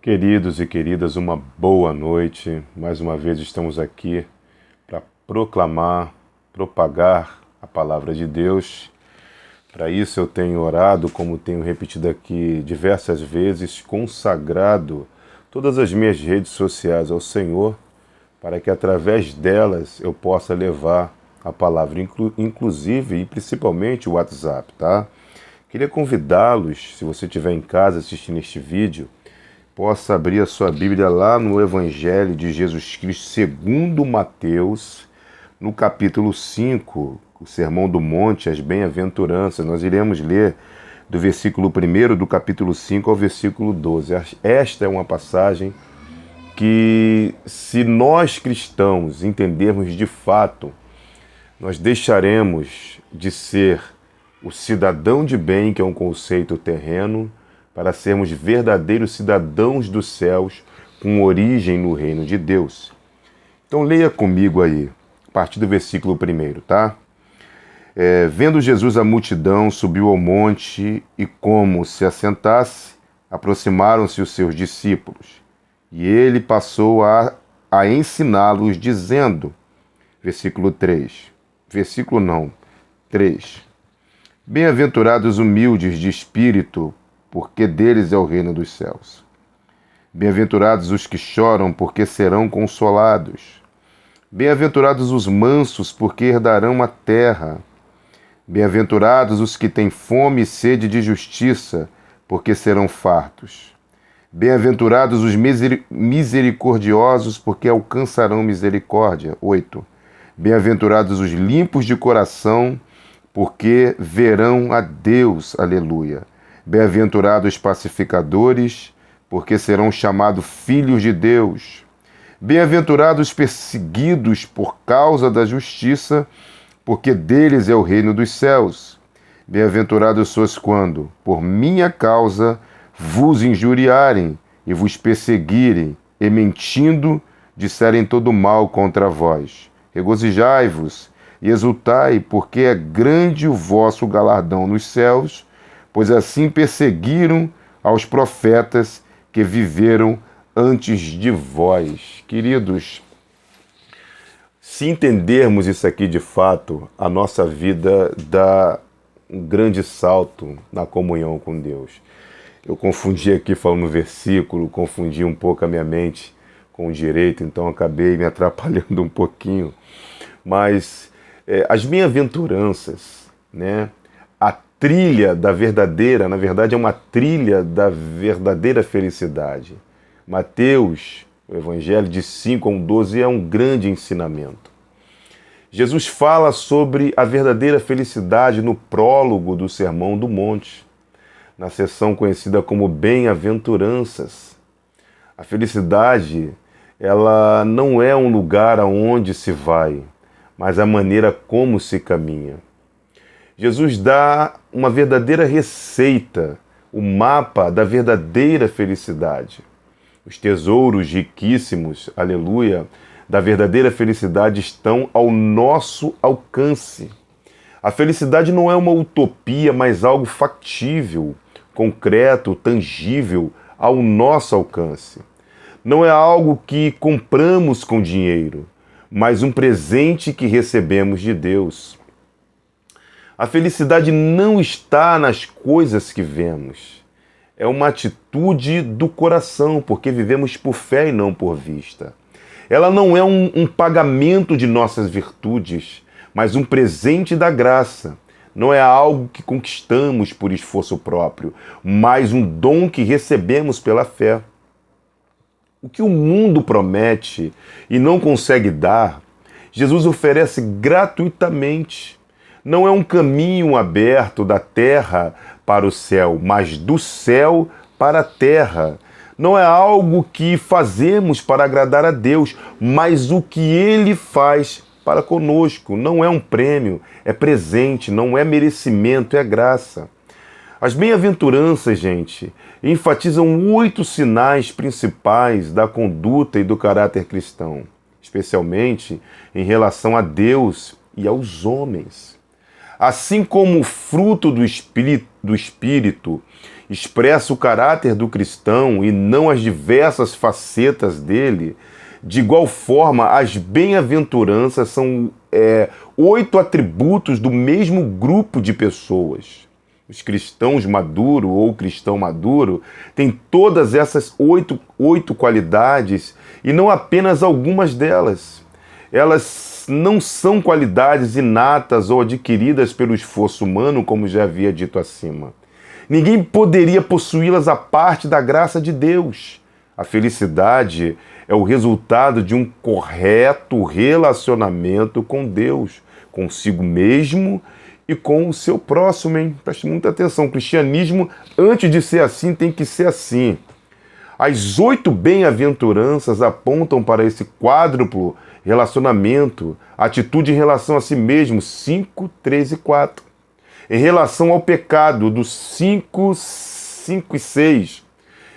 Queridos e queridas, uma boa noite. Mais uma vez estamos aqui para proclamar, propagar a palavra de Deus. Para isso eu tenho orado, como tenho repetido aqui diversas vezes, consagrado todas as minhas redes sociais ao Senhor, para que através delas eu possa levar a palavra, inclusive e principalmente o WhatsApp, tá? Queria convidá-los, se você estiver em casa assistindo este vídeo, possa abrir a sua Bíblia lá no Evangelho de Jesus Cristo segundo Mateus, no capítulo 5, o Sermão do Monte, as Bem-aventuranças. Nós iremos ler do versículo 1 do capítulo 5 ao versículo 12. Esta é uma passagem que, se nós cristãos entendermos de fato, nós deixaremos de ser o cidadão de bem, que é um conceito terreno, para sermos verdadeiros cidadãos dos céus, com origem no reino de Deus. Então leia comigo aí, a partir do versículo 1, tá? Vendo Jesus a multidão, subiu ao monte e, como se assentasse, aproximaram-se os seus discípulos. E ele passou a ensiná-los, dizendo, versículo 3, versículo não, 3. Bem-aventurados humildes de espírito, porque deles é o reino dos céus. Bem-aventurados os que choram, porque serão consolados. Bem-aventurados os mansos, porque herdarão a terra. Bem-aventurados os que têm fome e sede de justiça, porque serão fartos. Bem-aventurados os misericordiosos, porque alcançarão misericórdia. 8. Bem-aventurados os limpos de coração, porque verão a Deus. Aleluia. Bem-aventurados os pacificadores, porque serão chamados filhos de Deus. Bem-aventurados os perseguidos por causa da justiça, porque deles é o reino dos céus. Bem-aventurados sois quando, por minha causa, vos injuriarem e vos perseguirem, e mentindo, disserem todo mal contra vós. Regozijai-vos e exultai, porque é grande o vosso galardão nos céus, pois assim perseguiram aos profetas que viveram antes de vós. Queridos, se entendermos isso aqui de fato, a nossa vida dá um grande salto na comunhão com Deus. Eu confundi aqui falando versículo, confundi um pouco a minha mente com o direito, então acabei me atrapalhando um pouquinho. Mas as bem-aventuranças, né? A trilha da verdadeira, na verdade é uma trilha da verdadeira felicidade. Mateus, o Evangelho de 5 a 12 é um grande ensinamento. Jesus fala sobre a verdadeira felicidade no prólogo do Sermão do Monte, na seção conhecida como Bem-aventuranças. A felicidade, ela não é um lugar aonde se vai, mas a maneira como se caminha. Jesus dá uma verdadeira receita, o mapa da verdadeira felicidade. Os tesouros riquíssimos, aleluia, da verdadeira felicidade estão ao nosso alcance. A felicidade não é uma utopia, mas algo factível, concreto, tangível, ao nosso alcance. Não é algo que compramos com dinheiro, mas um presente que recebemos de Deus. A felicidade não está nas coisas que vemos. É uma atitude do coração, porque vivemos por fé e não por vista. Ela não é um pagamento de nossas virtudes, mas um presente da graça. Não é algo que conquistamos por esforço próprio, mas um dom que recebemos pela fé. O que o mundo promete e não consegue dar, Jesus oferece gratuitamente. Não é um caminho aberto da terra para o céu, mas do céu para a terra. Não é algo que fazemos para agradar a Deus, mas o que Ele faz para conosco. Não é um prêmio, é presente, não é merecimento, é graça. As bem-aventuranças, gente, enfatizam 8 sinais principais da conduta e do caráter cristão, especialmente em relação a Deus e aos homens. Assim como o fruto do Espírito expressa o caráter do cristão e não as diversas facetas dele, de igual forma, as bem-aventuranças são 8 atributos do mesmo grupo de pessoas. Os cristãos maduros ou cristão maduro têm todas essas oito qualidades e não apenas algumas delas. Elas não são qualidades inatas ou adquiridas pelo esforço humano, como já havia dito acima. Ninguém poderia possuí-las à parte da graça de Deus. A felicidade é o resultado de um correto relacionamento com Deus, consigo mesmo e com o seu próximo, hein? Preste muita atenção. O cristianismo, antes de ser assim, tem que ser assim. As 8 bem-aventuranças apontam para esse quádruplo relacionamento, atitude em relação a si mesmo, 5, 3 e 4. Em relação ao pecado, dos 5, 5 e 6.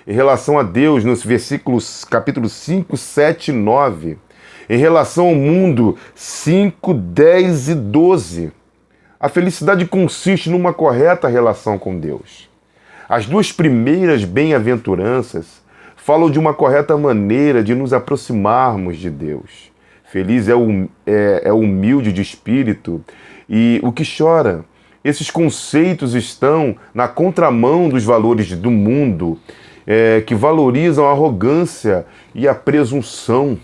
Em relação a Deus, nos versículos, capítulos 5, 7 e 9. Em relação ao mundo, 5, 10 e 12. A felicidade consiste numa correta relação com Deus. As 2 primeiras bem-aventuranças falam de uma correta maneira de nos aproximarmos de Deus. Feliz é o humilde de espírito e o que chora. Esses conceitos estão na contramão dos valores do mundo, que valorizam a arrogância e a presunção.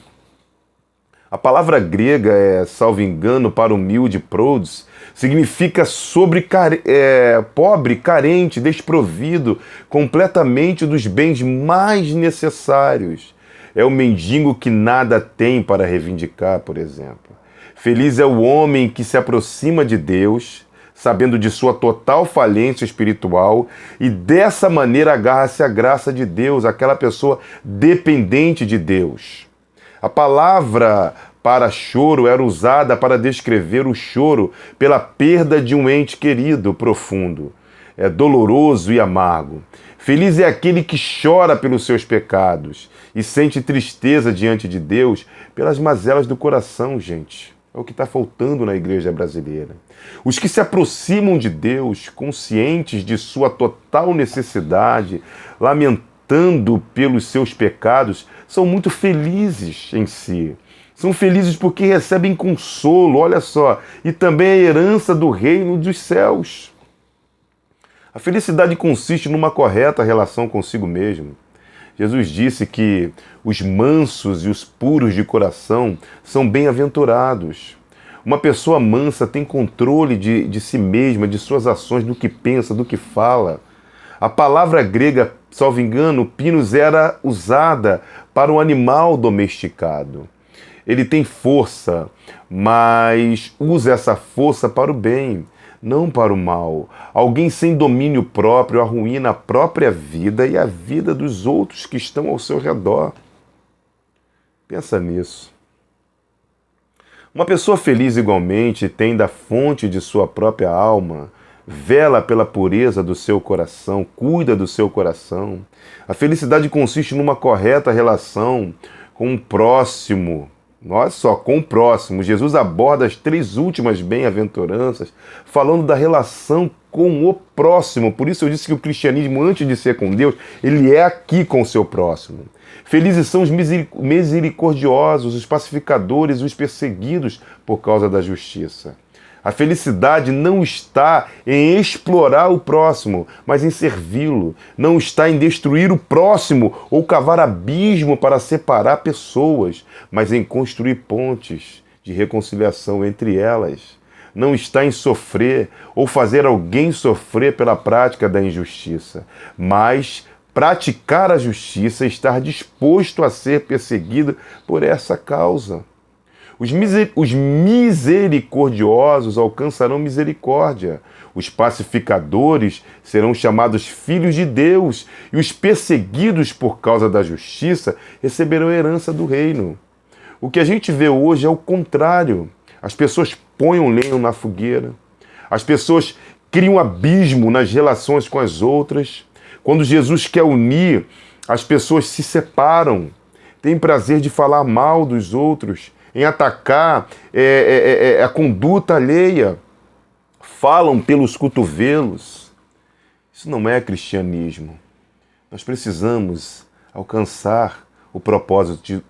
A palavra grega, salvo engano, para humilde, proudos, significa pobre, carente, desprovido completamente dos bens mais necessários. É o mendigo que nada tem para reivindicar, por exemplo. Feliz é o homem que se aproxima de Deus, sabendo de sua total falência espiritual, e dessa maneira agarra-se à graça de Deus, aquela pessoa dependente de Deus. A palavra para choro era usada para descrever o choro pela perda de um ente querido profundo, doloroso e amargo. Feliz é aquele que chora pelos seus pecados e sente tristeza diante de Deus pelas mazelas do coração, gente. É o que está faltando na igreja brasileira. Os que se aproximam de Deus, conscientes de sua total necessidade, lamentando pelos seus pecados, são muito felizes em si. São felizes porque recebem consolo, olha só, e também a herança do reino dos céus. A felicidade consiste numa correta relação consigo mesmo. Jesus disse que os mansos e os puros de coração são bem-aventurados. Uma pessoa mansa tem controle de si mesma, de suas ações, do que pensa, do que fala. A palavra grega, salvo engano, pinos, era usada para um animal domesticado. Ele tem força, mas usa essa força para o bem, não para o mal. Alguém sem domínio próprio arruína a própria vida e a vida dos outros que estão ao seu redor. Pensa nisso. Uma pessoa feliz igualmente tem da fonte de sua própria alma, vela pela pureza do seu coração, cuida do seu coração. A felicidade consiste numa correta relação com o próximo. Olha só, com o próximo. Jesus aborda as 3 últimas bem-aventuranças falando da relação com o próximo. Por isso eu disse que o cristianismo, antes de ser com Deus, ele é aqui com o seu próximo. Felizes são os misericordiosos, os pacificadores, os perseguidos por causa da justiça. A felicidade não está em explorar o próximo, mas em servi-lo. Não está em destruir o próximo ou cavar abismo para separar pessoas, mas em construir pontes de reconciliação entre elas. Não está em sofrer ou fazer alguém sofrer pela prática da injustiça, mas praticar a justiça e estar disposto a ser perseguido por essa causa. Os misericordiosos alcançarão misericórdia. Os pacificadores serão chamados filhos de Deus. E os perseguidos por causa da justiça receberão a herança do reino. O que a gente vê hoje é o contrário. As pessoas põem um lenho na fogueira. As pessoas criam um abismo nas relações com as outras. Quando Jesus quer unir, as pessoas se separam. Têm prazer de falar mal dos outros, em atacar a conduta alheia, falam pelos cotovelos. Isso não é cristianismo. Nós precisamos alcançar o propósito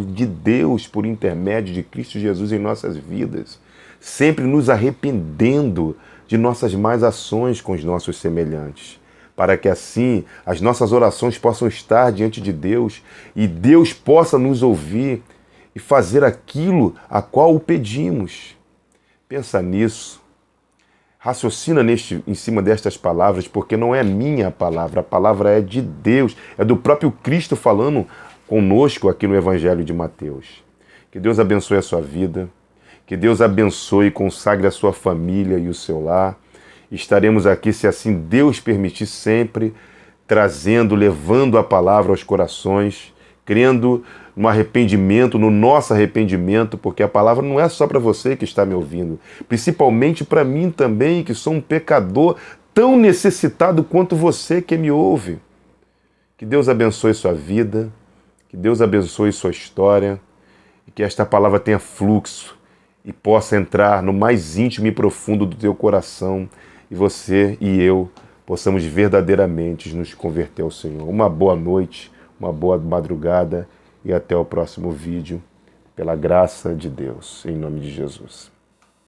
de Deus por intermédio de Cristo Jesus em nossas vidas, sempre nos arrependendo de nossas más ações com os nossos semelhantes, para que assim as nossas orações possam estar diante de Deus e Deus possa nos ouvir e fazer aquilo a qual o pedimos. Pensa nisso. Raciocina em cima destas palavras, porque não é minha a palavra é de Deus, é do próprio Cristo falando conosco aqui no Evangelho de Mateus. Que Deus abençoe a sua vida, que Deus abençoe e consagre a sua família e o seu lar. Estaremos aqui, se assim Deus permitir, sempre trazendo, levando a palavra aos corações, crendo no arrependimento, no nosso arrependimento, porque a palavra não é só para você que está me ouvindo, principalmente para mim também, que sou um pecador tão necessitado quanto você que me ouve. Que Deus abençoe sua vida, que Deus abençoe sua história, e que esta palavra tenha fluxo e possa entrar no mais íntimo e profundo do teu coração, e você e eu possamos verdadeiramente nos converter ao Senhor. Uma boa noite, uma boa madrugada e até o próximo vídeo, pela graça de Deus, em nome de Jesus.